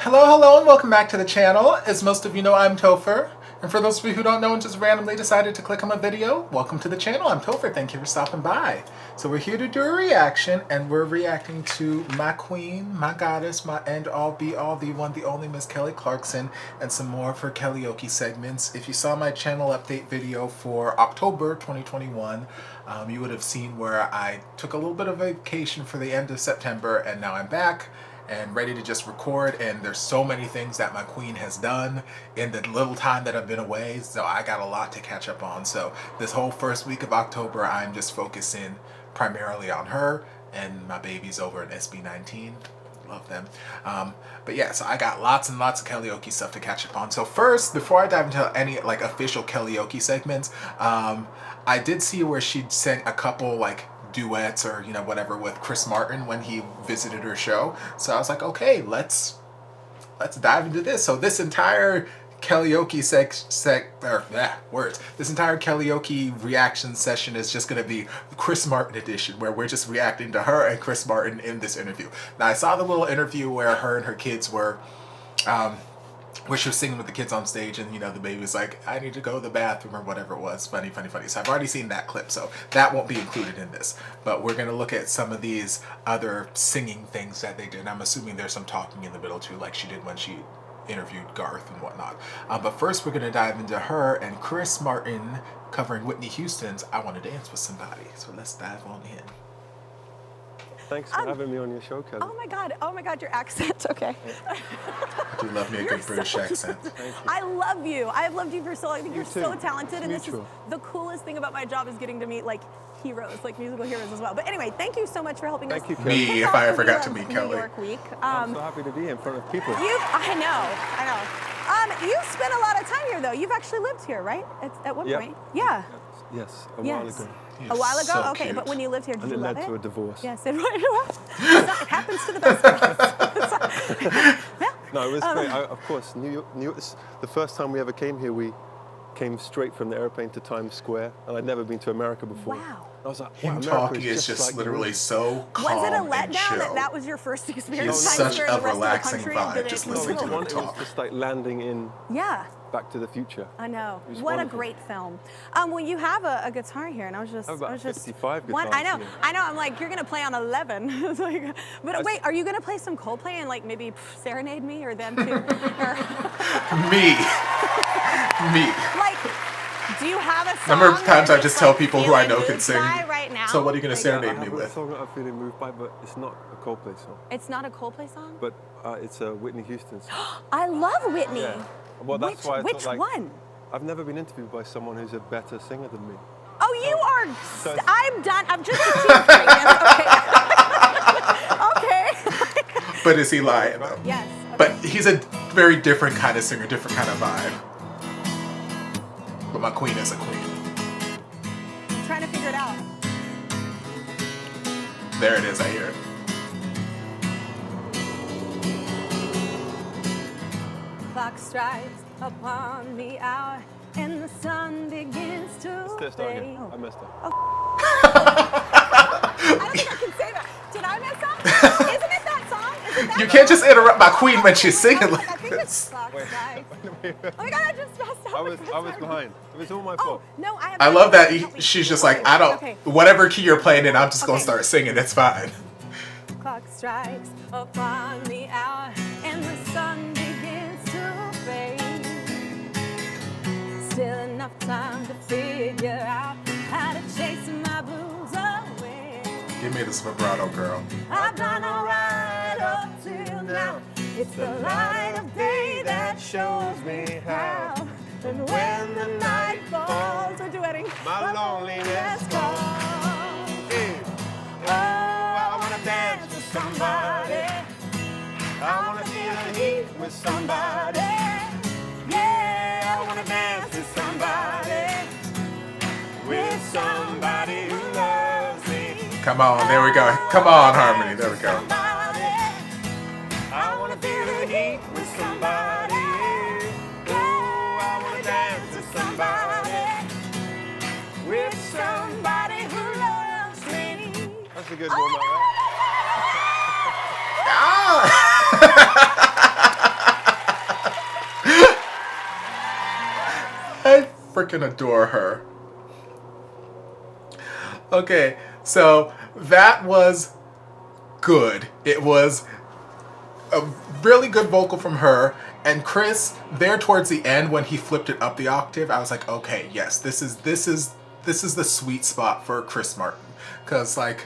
Hello, and welcome back to the channel. As most of you know, I'm Topher. And for those of you who don't know and just randomly decided to click on my video, welcome to the channel. I'm Topher. Thank you for stopping by. So we're here to do a reaction, and we're reacting to my queen, my goddess, my end-all, be-all, the one, the only Miss Kelly Clarkson, and some more of her Kellyoke segments. If you saw my channel update video for October 2021, you would have seen where I took a little bit of vacation for the end of September, and now I'm back and ready to just record. And there's so many things that my queen has done in the little time that I've been away, so I got a lot to catch up on. So this whole first week of October, I'm just focusing primarily on her and my babies over in SB19. Love them. But yeah, so I got lots and lots of Kellyoke stuff to catch up on. So first, before I dive into any like official Kellyoke segments, I did see where she'd sent a couple like duets or whatever with Chris Martin when he visited her show. So I was like, okay, let's dive into this. So this entire Kellyoke this entire Kellyoke reaction session is just going to be Chris Martin edition, where we're just reacting to her and Chris Martin in this interview. Now I saw the little interview where her and her kids were where she was singing with the kids on stage, and the baby was like, I need to go to the bathroom or whatever it was. Funny. So I've already seen that clip, so that won't be included in this. But we're going to look at some of these other singing things that they did. And I'm assuming there's some talking in the middle too, like she did when she interviewed Garth and whatnot. But first we're going to dive into her and Chris Martin covering Whitney Houston's I Want to Dance with Somebody. So let's dive on in. Thanks for having me on your show, Kelly. Oh my God, your accent. Okay. I do love me a good British accent. I love you. I've loved you for so long. I think you're too. so talented, and this is Mutual. the coolest thing about my job is getting to meet like heroes, like musical heroes as well. But anyway, thank you so much for helping us. Thank you, Kelly. Me, if I ever got to meet New Kelly. York Week. I'm so happy to be in front of people. I know. You've spent a lot of time here, though. You've actually lived here, right? At one Yep. point. Yeah. Yes, a while ago. He A is while ago? so Okay, cute. but when you lived here, did And you it love led it? to a divorce. Yes, it happens to the best of us. Yeah. No, it was great. Of course, New York, the first time we ever came here, we came straight from the airplane to Times Square, and I'd never been to America before. Wow. I was like, Him wow, America talking is just like literally so calm Was it a and letdown chill. that was your first experience? He's Times such Square, a the rest of the relaxing country, vibe, did it just was listening to cool? him It talk. was just like landing in Yeah. Back to the Future. I know. It was What wonderful. a great film. Well, you have a guitar here, and I was just, I have about 55 guitars I know. here. I know. I'm like, you're gonna play on 11. It's like, but wait, are you gonna play some Coldplay and like maybe serenade me or them too? Me. Like, do you have a song? Number of times that I just you're, tell people who I know feeling can sing. moved by right now? So what are you gonna Like, serenade I me have a with? song that I'm feeling moved by, but it's not a Coldplay song. It's not a Coldplay song. But it's a Whitney Houston song. I love Whitney. Yeah. Well, that's why I Which thought, like, one? I've never been interviewed by someone who's a better singer than me. Oh, you are. So- I'm done. I'm just a teeth Okay. Okay. But is he lying though? Yes. But he's a very different kind of singer, different kind of vibe. But my queen is a queen. I'm trying to figure it out. There it is, I hear it. Clock strikes upon the hour and the sun begins to Let's start fade. again. I messed up. I don't think I can say that. Did I mess up? Isn't it that song? Is it that You can't just interrupt my queen when she's singing I like think it's this. clock Wait. strikes. Oh my God, I just messed up. I was behind. It was all my Oh, fault. no, I have I love that she's just like, I don't, Okay. whatever key you're playing in, I'm just gonna Okay. start singing, it's fine. Clock strikes upon the hour and the sun begins to fade. Still enough time to figure out how to chase my blues away. Give me this vibrato, girl. I've done alright up till now. It's the light of day that shows me how. And when the night falls, we're duetting. My loneliness calls. Oh, I wanna dance with somebody. I wanna feel the heat with somebody. Yeah, I wanna dance with somebody who loves me. Come on, there we go. Come on, Harmony, there we go. I wanna feel the heat with somebody. Oh, I wanna dance with somebody who loves me. That's a good warm-up, right? freaking adore her. Okay, so that was good. It was a really good vocal from her. And Chris, there towards the end when he flipped it up the octave, I was like, okay, yes, this is the sweet spot for Chris Martin. Because, like,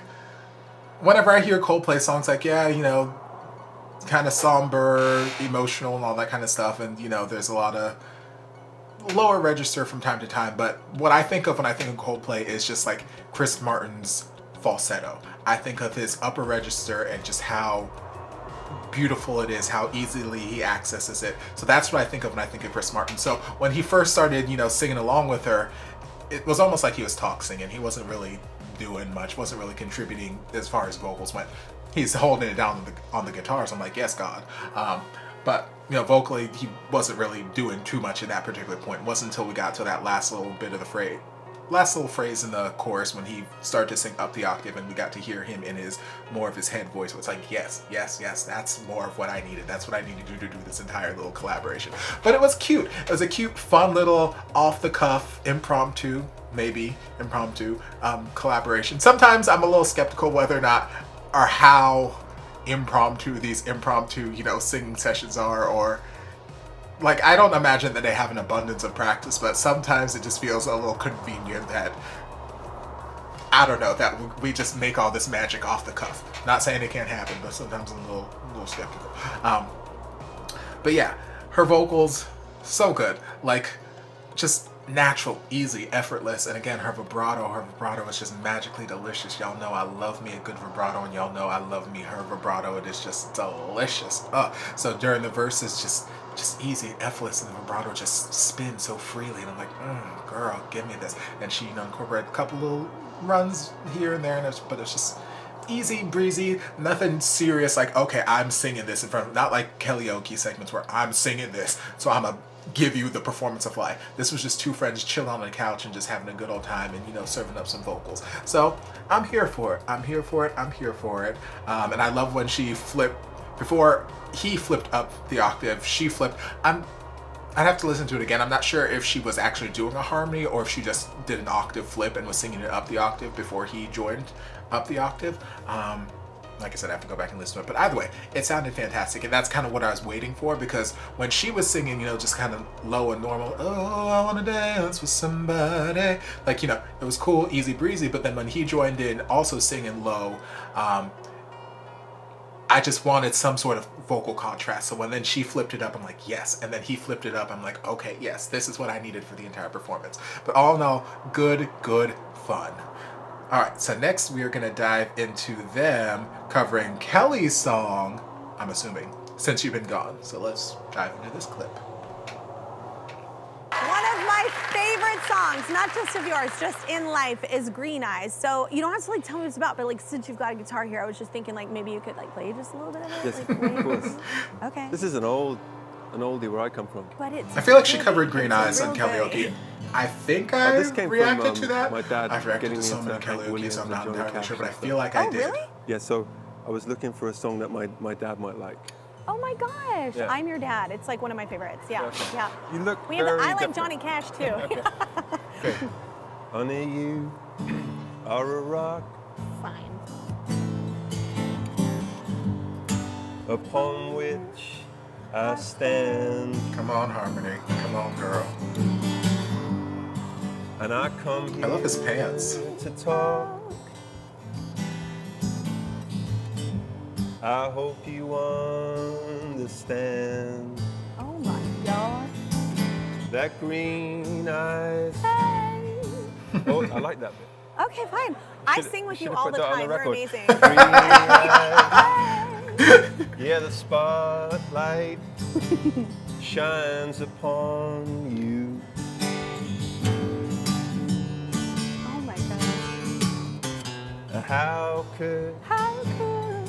whenever I hear Coldplay songs, like, yeah, you know, kind of somber, emotional, and all that kind of stuff, and, you know, there's a lot of lower register from time to time, but what I think of when I think of Coldplay is just, like, Chris Martin's falsetto. I think of his upper register and just how beautiful it is, how easily he accesses it. So that's what I think of when I think of Chris Martin. So when he first started, you know, singing along with her, it was almost like he was talk singing. He wasn't really doing much, wasn't really contributing as far as vocals went. He's holding it down on the guitars. I'm like, yes, God. But, you know, vocally, he wasn't really doing too much at that particular point. It wasn't until we got to that last little bit of the phrase, last little phrase in the chorus when he started to sing up the octave and we got to hear him in his more of his head voice. It's like, yes, yes, yes, that's more of what I needed. That's what I needed to do this entire little collaboration. But it was cute. It was a cute, fun little off-the-cuff, impromptu collaboration. Sometimes I'm a little skeptical whether or not or how impromptu these impromptu, you know, singing sessions are, or like, I don't imagine that they have an abundance of practice, but sometimes it just feels a little convenient that, I don't know, that we just make all this magic off the cuff. Not saying it can't happen, but sometimes I'm a little skeptical. But yeah, her vocals, so good. Like, just natural, easy, effortless, and again, her vibrato is just magically delicious. Y'all know I love me a good vibrato, and y'all know I love me her vibrato. It is just delicious. So during the verses, just easy and effortless, and the vibrato just spins so freely, and I'm like, girl, give me this. And she, you know, incorporated a couple little runs here and there, and but it's just easy, breezy, nothing serious, like, okay, I'm singing this in front of, not like Kellyoke segments where I'm singing this, so I'm a give you the performance of life. This was just two friends chilling on the couch and just having a good old time and, you know, serving up some vocals. So I'm here for it. I'm here for it. I'm here for it. And I love when she flipped, before he flipped up the octave, she flipped. I'd have to listen to it again. I'm not sure if she was actually doing a harmony or if she just did an octave flip and was singing it up the octave before he joined up the octave. Like I said, I have to go back and listen to it. But either way, it sounded fantastic. And that's kind of what I was waiting for, because when she was singing, you know, just kind of low and normal, oh, I want to dance with somebody. Like, you know, it was cool, easy breezy. But then when he joined in, also singing low, I just wanted some sort of vocal contrast. So when then she flipped it up, I'm like, yes. And then he flipped it up, I'm like, okay, yes, this is what I needed for the entire performance. But all in all, good fun. All right, so next we are going to dive into them covering Kelly's song, I'm assuming, Since You've Been Gone. So let's dive into this clip. One of my favorite songs, not just of yours, just in life, is Green Eyes. So you don't have to like tell me what it's about, but like since you've got a guitar here, I was just thinking like maybe you could like play just a little bit of it. Yes, like, of course. Okay. This is an oldie where I come from. But it's I feel like she really covered Green Eyes on real Kellyoke. good. I think I this came reacted from, to that. my dad I've reacted getting to so into many Hank Kellyoke, Williams so I'm and not Johnny entirely Cash sure, but I and feel like Oh, I did. really? Yeah, so I was looking for a song that my dad might like. Oh my gosh, Yeah. I'm your dad. It's like one of my favorites. Yeah, Okay. yeah. You look I very like different. Johnny Cash too. Okay. Honey, you are a rock Fine. upon which I stand, Come on, Harmony. Come on, girl. and I come here I love his pants. to talk. I hope you understand Oh my God. that green eyes. Hey. Oh, I like that bit. Okay, fine. I Should've- sing with you should've all put the that on time. the You're record. amazing. Green eyes. Yeah, the spotlight shines upon you. Oh my God. How could How could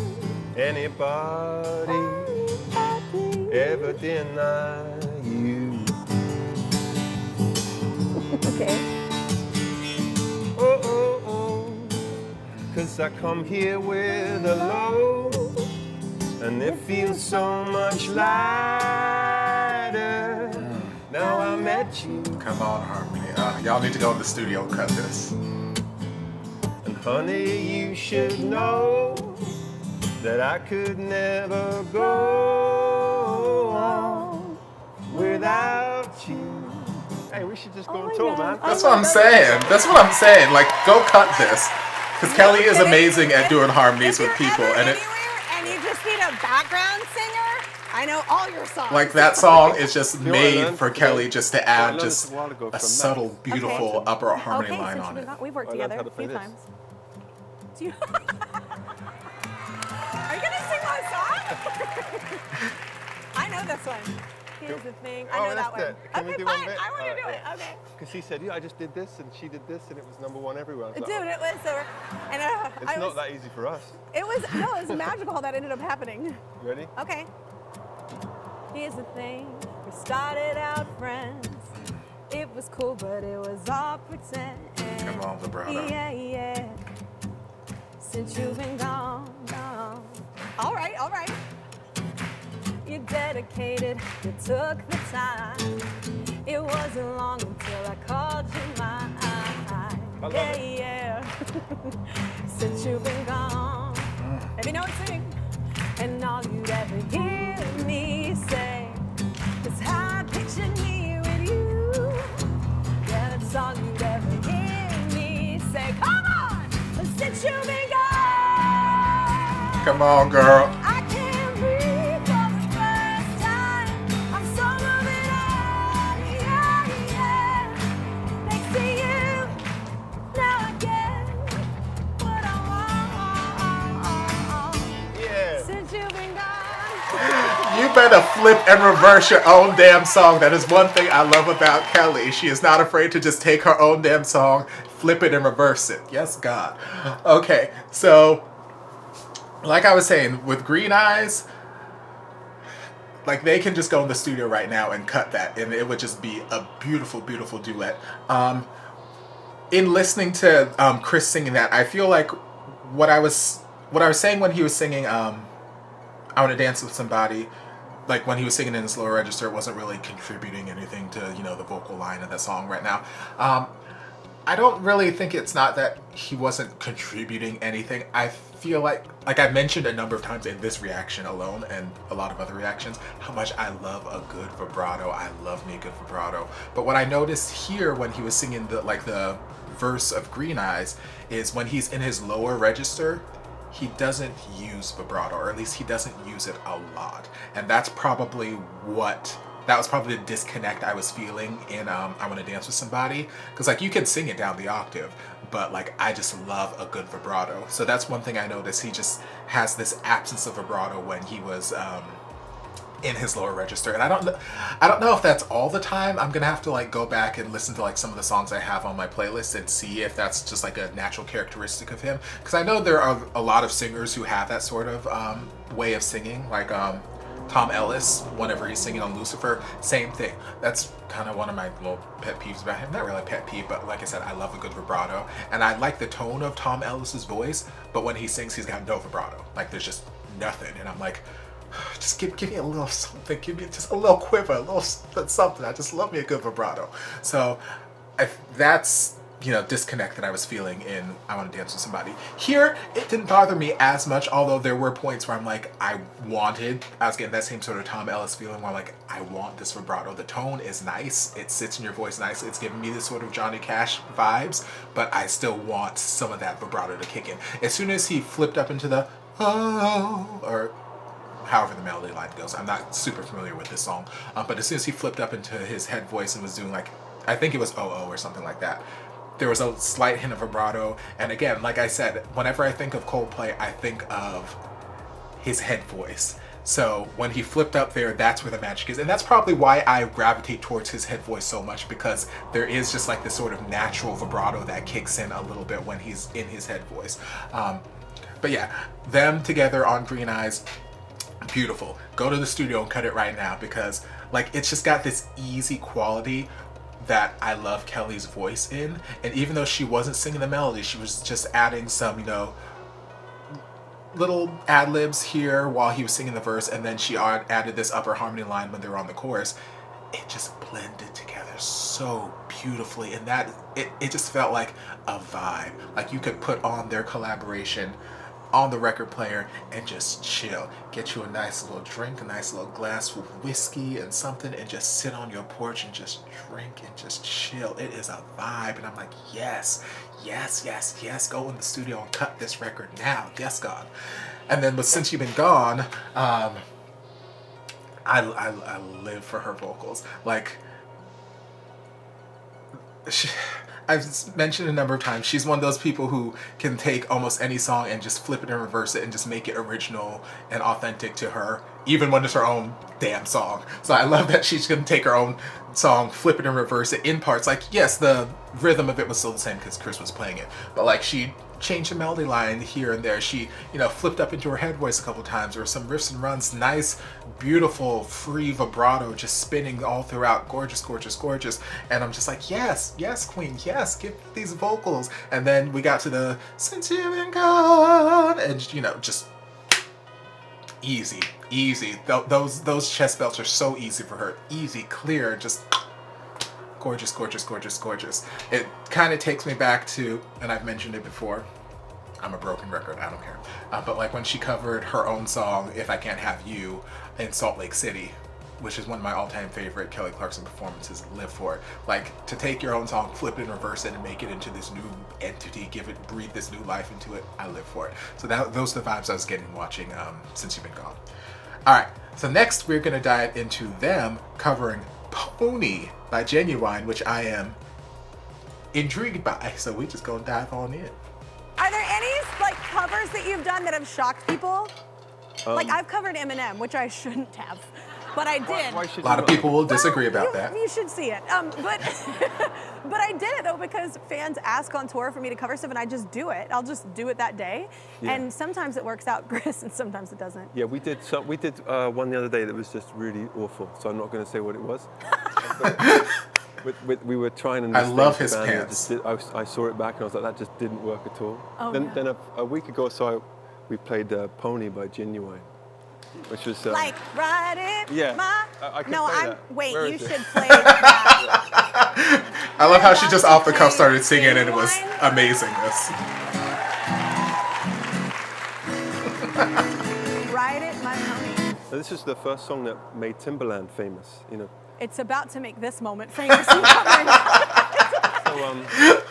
anybody anybody ever deny you? Okay. Oh, oh, oh, 'cause I come here with a load, and it feels so much lighter Now I met you. Come on, harmony. Y'all need to go in the studio and cut this. And honey, you should know that I could never go on without you. Hey, we should just go on tour, man. That's what I'm saying. That's what I'm saying. Like, go cut this. Because Kelly is amazing at doing harmonies with people. And And you just need a background singer, I know all your songs. like, that song is just You know what I made learned for today? Kelly just to I add learned just this a while ago a from subtle, Matt. beautiful upper harmony Okay, line since on it. we've worked I learned together how to a play few this. times. Do you... Are you gonna sing my song? I know this one. Here's the thing. I know that one. Can we Okay, do fine. one bit? I want to do it. Okay. Because he said, yeah, I just did this and she did this and it was #1 everywhere. I was Dude, like, it was so. And it's not that easy for us. It was no, it was magical how that ended up happening. You ready? Okay. Here's the thing. We started out friends. It was cool, but it was all pretend. Come on, vibrato. Yeah, yeah. Since you've been gone, gone. All right, all right. You dedicated, you took the time. It wasn't long until I called you mine. I love Yeah, it. yeah. Since you've been gone. Every note sing. And all you'd ever hear me say is how I pictured me with you. Yeah, that's all you'd ever hear me say. Come on! Since you've been gone. Come on, girl. I can't breathe for the first time. I'm so moving on, yeah, yeah. Thanks to you, now I get what I want. Yeah. Since you've been gone. You better flip and reverse your own damn song. That is one thing I love about Kelly. She is not afraid to just take her own damn song, flip it and reverse it. Yes, God. Okay, so like I was saying, with Green Eyes, like they can just go in the studio right now and cut that, and it would just be a beautiful, beautiful duet. In listening to Chris singing that, I feel like what I was saying when he was singing I Want to Dance with Somebody, like when he was singing in his lower register, it wasn't really contributing anything to, you know, the vocal line of that song right now. I don't really think it's not that he wasn't contributing anything. I feel like I mentioned a number of times in this reaction alone and a lot of other reactions, how much I love a good vibrato. I love me a good vibrato. But what I noticed here when he was singing the verse of Green Eyes is when he's in his lower register, he doesn't use vibrato, or at least he doesn't use it a lot. And that was probably the disconnect I was feeling in I Want to Dance with Somebody. Because like you can sing it down the octave, but like I just love a good vibrato. So that's one thing I noticed. He just has this absence of vibrato when he was in his lower register. And I don't know if that's all the time. I'm gonna have to like go back and listen to like some of the songs I have on my playlist and see if that's just like a natural characteristic of him. Because I know there are a lot of singers who have that sort of way of singing, like Tom Ellis, whenever he's singing on Lucifer, same thing. That's kind of one of my little pet peeves about him. Not really a pet peeve, but like I said, I love a good vibrato. And I like the tone of Tom Ellis's voice, but when he sings, he's got no vibrato. Like there's just nothing. And I'm like, just give me a little something. Give me just a little quiver, a little something. I just love me a good vibrato. So that's, you know, disconnect that I was feeling in I Want to Dance with Somebody. Here, it didn't bother me as much, although there were points where I'm like, I was getting that same sort of Tom Ellis feeling where I'm like, I want this vibrato. The tone is nice. It sits in your voice nicely. It's giving me this sort of Johnny Cash vibes, but I still want some of that vibrato to kick in. As soon as he flipped up into the, oh, or however the melody line goes. I'm not super familiar with this song, but as soon as he flipped up into his head voice and was doing like, I think it was oh or something like that, there was a slight hint of vibrato. And again, like I said, whenever I think of Coldplay, I think of his head voice. So when he flipped up there, that's where the magic is. And that's probably why I gravitate towards his head voice so much, because there is just like this sort of natural vibrato that kicks in a little bit when he's in his head voice. But yeah, them together on Green Eyes, beautiful. Go to the studio and cut it right now, because like it's just got this easy quality that I love Kelly's voice in. And even though she wasn't singing the melody, she was just adding some, you know, little ad-libs here while he was singing the verse, and then she added this upper harmony line when they were on the chorus. it just blended together so beautifully, and that it just felt like a vibe. Like you could put on their collaboration on the record player and just chill. Get you a nice little drink, a nice little glass with whiskey and something, and just sit on your porch and just drink and just chill. It is a vibe, and I'm like, yes, yes, yes, yes. Go in the studio and cut this record now. Yes, God. And then, but Since You've Been Gone, I live for her vocals. Like, I've mentioned a number of times, she's one of those people who can take almost any song and just flip it and reverse it and just make it original and authentic to her, even when it's her own damn song. So I love that she's going to take her own song, flip it and reverse it in parts. Like, yes, the rhythm of it was still the same because Chris was playing it, but like she changed the melody line here and there. She, you know, flipped up into her head voice a couple times, or some riffs and runs, nice, beautiful, free vibrato, just spinning all throughout. Gorgeous, gorgeous, gorgeous. And I'm just like, yes, yes, queen, yes, give me these vocals. And then we got to the Since You've Been Gone, and you know, just easy, easy. Those chest belts are so easy for her. Easy, clear, just gorgeous, gorgeous, gorgeous, gorgeous. It kind of takes me back to, and I've mentioned it before, I'm a broken record, I don't care. But like when she covered her own song, If I Can't Have You, in Salt Lake City, which is one of my all-time favorite Kelly Clarkson performances, live for it. Like, to take your own song, flip it and reverse it and make it into this new entity, breathe this new life into it, I live for it. So those are the vibes I was getting watching Since You've Been Gone. All right, so next we're gonna dive into them covering Pony by Ginuwine, which I am intrigued by, so we just gonna dive on in. Are there any like covers that you've done that have shocked people? Like I've covered Eminem, which I shouldn't have, but I did. Why should A lot you of not? people will disagree about that. You should see it. But I did it though because fans ask on tour for me to cover stuff, and I just do it. I'll just do it that day, Yeah. and sometimes it works out, Chris, and sometimes it doesn't. Yeah, we did one the other day that was just really awful. So I'm not going to say what it was. We were trying and I love his pants. I saw it back and I was like, that just didn't work at all. Oh, then no. then a week ago, we played Pony by Ginuwine, which was Like ride it, yeah. ma. I can No, play I'm. that. Wait, Where you is it? should play that. I love how she just off the cuff Play started singing, and it was Ginuwine. amazingness. Ride it, my pony. So this is the first song that made Timbaland famous, you know. It's about to make this moment famous. in covering it.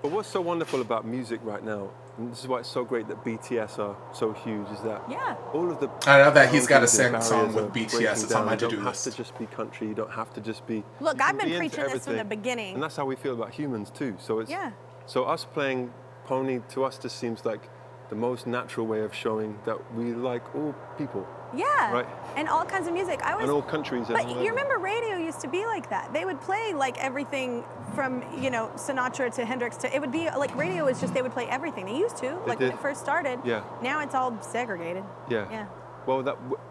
But what's so wonderful about music right now, and this is why it's so great that BTS are so huge, is that Yeah. all of the I know that he's got a boundaries and second song barriers with are BTS. breaking It's on my down. to-do You don't list. have to just be country. You don't have to just be. Look, you I've can been be into preaching this from the everything. beginning. And that's how we feel about humans too. So it's Yeah. so us playing Pony to us just seems like the most natural way of showing that we like all people Yeah. Right. And all kinds of music. I always. and all countries. and But all you over. remember radio used to be like that. They would play like everything from, you know, Sinatra to Hendrix to, it would be like radio is just, they would play everything. They used to, like when did. it first started. Yeah. Now it's all segregated. Yeah. Yeah. Well,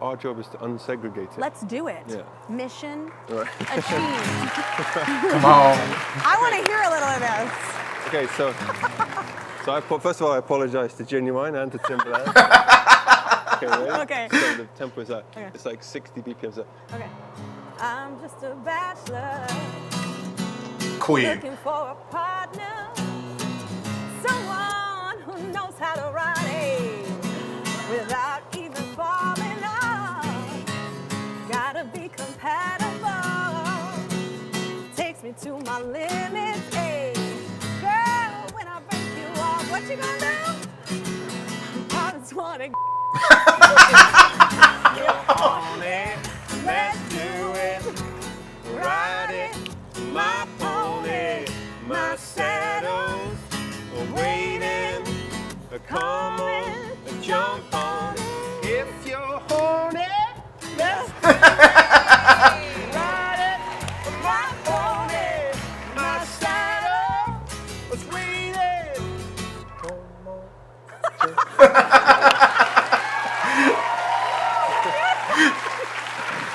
our job is to unsegregate it. Let's do it. Yeah. Mission Right. achieved. Come on. I want to hear a little of this. Okay, so first of all, I apologize to Ginuwine and to Timbaland. Okay, ready? Okay. So the tempo is Okay. it's like 60 BPM. So Okay. I'm just a bachelor Queen. looking for a partner, someone who knows how to ride without even falling off. Gotta be compatible. Takes me to my limits. Hey, girl, when I break you off, what you gonna do? I just wanna. let's do it. Ride it, my pony, my saddle's waiting. Come on, jump on. If you're horny, let's ride it, my pony, my saddle was waiting.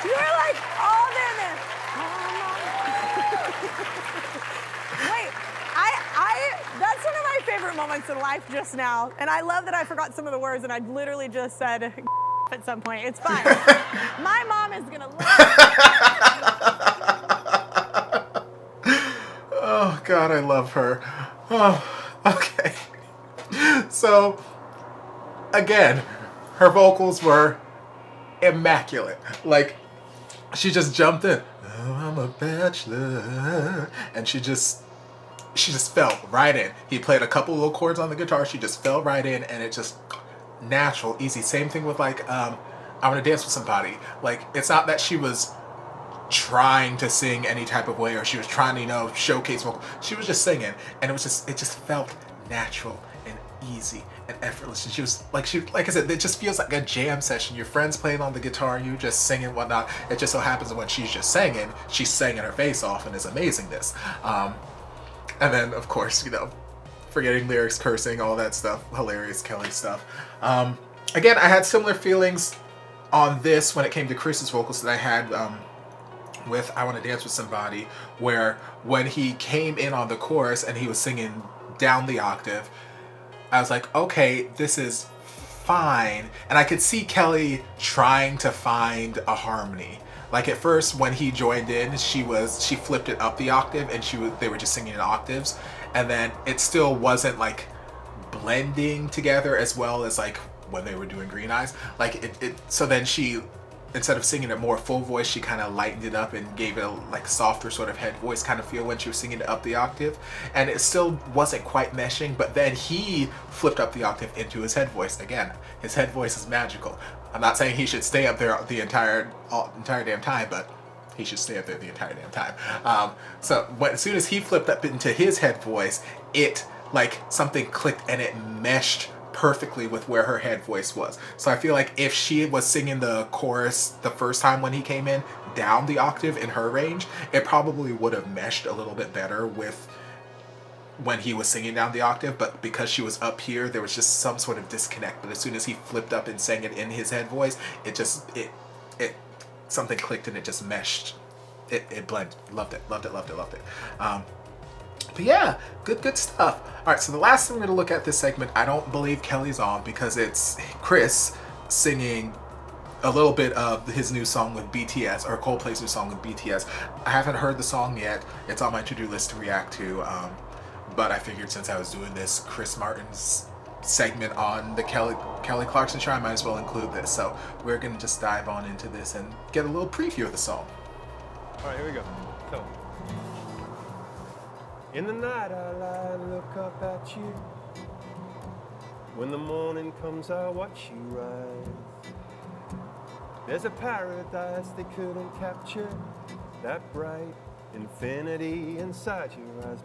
You were like all in it. Wait, that's one of my favorite moments in life just now. And I love that I forgot some of the words and I literally just said at some point. It's fine. My mom is gonna love it. God, I love her. Oh, okay. So, again, her vocals were immaculate. Like, she just jumped in. Oh, I'm a bachelor. And she just fell right in. He played a couple little chords on the guitar. She just fell right in, and it just natural, easy. Same thing with like, I Want to Dance with Somebody. Like, it's not that she was trying to sing any type of way or she was trying to, you know, showcase vocal. She was just singing, and it just felt natural and easy and effortless. And she was like, like I said, it just feels like a jam session. Your friend's playing on the guitar, you just singing, whatnot. It just so happens that when she's just singing, she's singing her face off, and it's amazingness. And then, of course, you know, forgetting lyrics, cursing, all that stuff, hilarious Kelly stuff. Again, I had similar feelings on this when it came to Chris's vocals that I had with I Want to Dance with Somebody, where when he came in on the chorus and he was singing down the octave, I was like, okay, this is fine. And I could see Kelly trying to find a harmony. Like, at first when he joined in, she flipped it up the octave, and they were just singing in octaves, and then it still wasn't like blending together as well as like when they were doing Green Eyes. Like so then she, instead of singing it more full voice, she kind of lightened it up and gave it a like softer sort of head voice kind of feel when she was singing it up the octave, and it still wasn't quite meshing. But then he flipped up the octave into his head voice. Again, his head voice is magical. I'm not saying he should stay up there the entire damn time, but he should stay up there the entire damn time. So as soon as he flipped up into his head voice, it like something clicked and it meshed perfectly with where her head voice was. So I feel like if she was singing the chorus the first time when he came in down the octave in her range, it probably would have meshed a little bit better with when he was singing down the octave. But because she was up here, there was just some sort of disconnect. But as soon as he flipped up and sang it in his head voice, it something clicked and it just meshed. It blended. Loved it. But yeah, good stuff. All right, so the last thing we're gonna look at this segment, I don't believe Kelly's on, because it's Chris singing a little bit of his new song with BTS, or Coldplay's new song with BTS. I haven't heard the song yet. It's on my to-do list to react to, but I figured since I was doing this Chris Martin's segment on the Kelly Clarkson show, I might as well include this. So we're gonna just dive on into this and get a little preview of the song. All right, here we go. So, in the night I lie and look up at you. When the morning comes, I watch you rise. There's a paradise they couldn't capture, that bright infinity inside your eyes.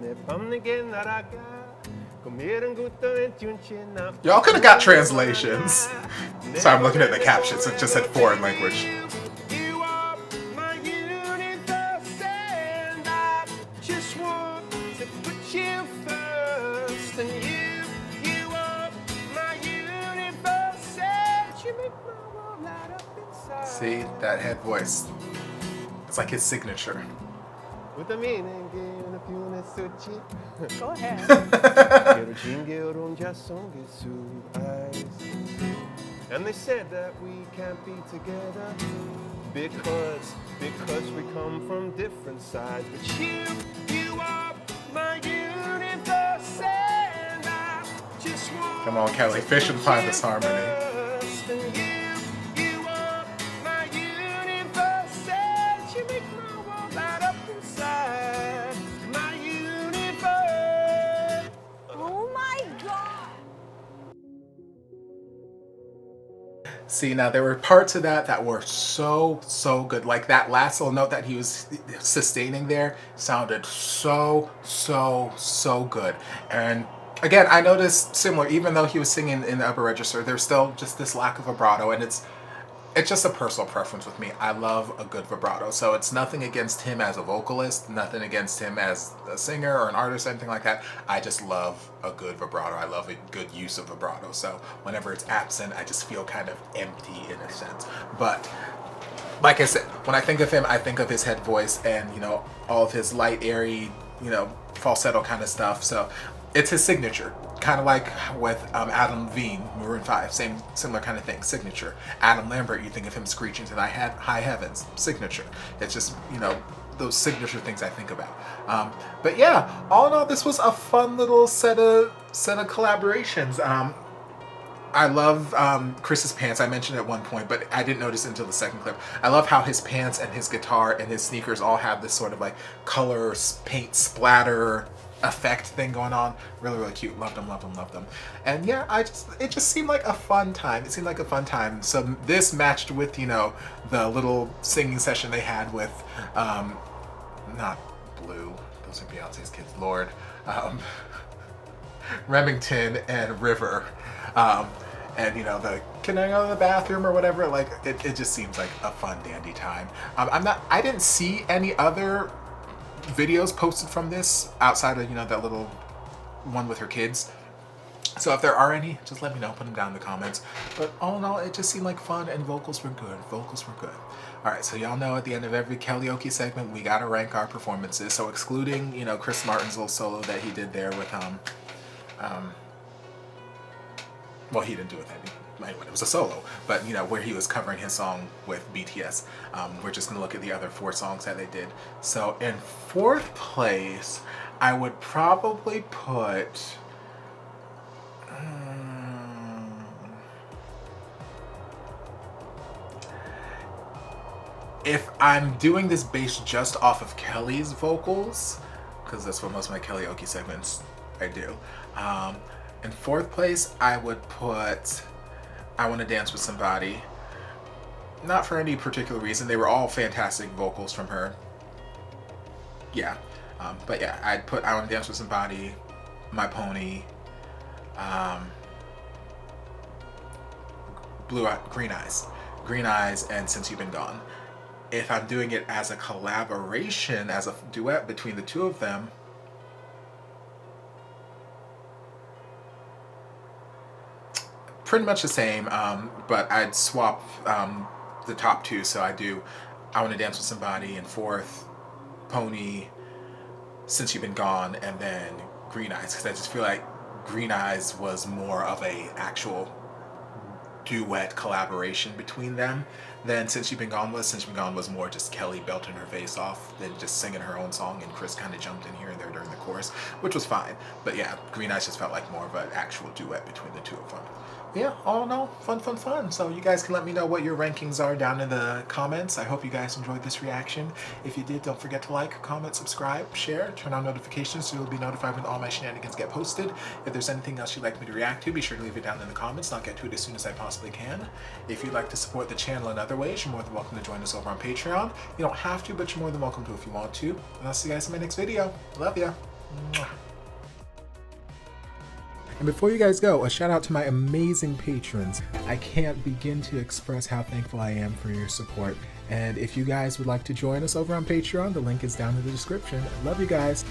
Y'all could have got translations. So I'm looking at the captions, it just said foreign language. See, that head voice. It's like his signature. Go ahead. And they said that we can't be together because we come from different sides. But you are my universe, and I just want. Come on, Kelly, fish and find this harmony. See, now there were parts of that were so good. Like that last little note that he was sustaining there sounded so good. And again, I noticed similar, even though he was singing in the upper register, there's still just this lack of vibrato, and it's just a personal preference with me. I love a good vibrato, so it's nothing against him as a vocalist, nothing against him as a singer or an artist or anything like that. I just love a good vibrato. I love a good use of vibrato, so whenever it's absent, I just feel kind of empty in a sense. But like I said, when I think of him, I think of his head voice and, you know, all of his light, airy, you know, falsetto kind of stuff. So it's his signature. Kind of like with Adam Levine, Maroon 5, similar kind of thing, signature. Adam Lambert, you think of him screeching to the high heavens, signature. It's just, you know, those signature things I think about. But yeah, all in all, this was a fun little set of collaborations. I love Chris's pants. I mentioned at one point, but I didn't notice until the second clip. I love how his pants and his guitar and his sneakers all have this sort of like color paint splatter effect thing going on. Really, really cute. Loved them, loved them, loved them. And yeah, it just seemed like a fun time. It seemed like a fun time. So this matched with, you know, the little singing session they had with, not Blue, those are Beyonce's kids, Lord, Remington and River. And you know, the can I go to the bathroom or whatever, like it just seems like a fun dandy time. I didn't see any other videos posted from this outside of, you know, that little one with her kids. So if there are any, just let me know, put them down in the comments. But all in all, it just seemed like fun and vocals were good. Vocals were good. All right, so y'all know at the end of every Kellyoke segment, we gotta rank our performances. So excluding, you know, Chris Martin's little solo that he did there with well, he didn't do it that anyway, it was a solo, but you know, where he was covering his song with BTS. We're just gonna look at the other 4 songs that they did. So in 4th place, I would probably put if I'm doing this based just off of Kelly's vocals, because that's what most of my Kellyoke segments I do. In 4th place, I would put I Want to Dance with Somebody. Not for any particular reason. They were all fantastic vocals from her. Yeah. But yeah, I'd put I Want to Dance with Somebody, My Pony, Green Eyes, and Since You've Been Gone. If I'm doing it as a collaboration, as a duet between the two of them, pretty much the same, but I'd swap the top 2. So I do I Want to Dance with Somebody in 4th, Pony, Since You've Been Gone, and then Green Eyes, because I just feel like Green Eyes was more of a actual duet collaboration between them than Since You've Been Gone was. Since You've Been Gone was more just Kelly belting her face off than just singing her own song, and Chris kind of jumped in here and there during the chorus, which was fine. But yeah, Green Eyes just felt like more of an actual duet between the two of them. Yeah, all in all, fun. So you guys can let me know what your rankings are down in the comments. I hope you guys enjoyed this reaction. If you did, don't forget to like, comment, subscribe, share, turn on notifications so you'll be notified when all my shenanigans get posted. If there's anything else you'd like me to react to, be sure to leave it down in the comments, and I'll get to it as soon as I possibly can. If you'd like to support the channel in other ways, you're more than welcome to join us over on Patreon. You don't have to, but you're more than welcome to if you want to. And I'll see you guys in my next video. Love ya. Mwah. And before you guys go, a shout out to my amazing patrons. I can't begin to express how thankful I am for your support. And if you guys would like to join us over on Patreon, the link is down in the description. Love you guys.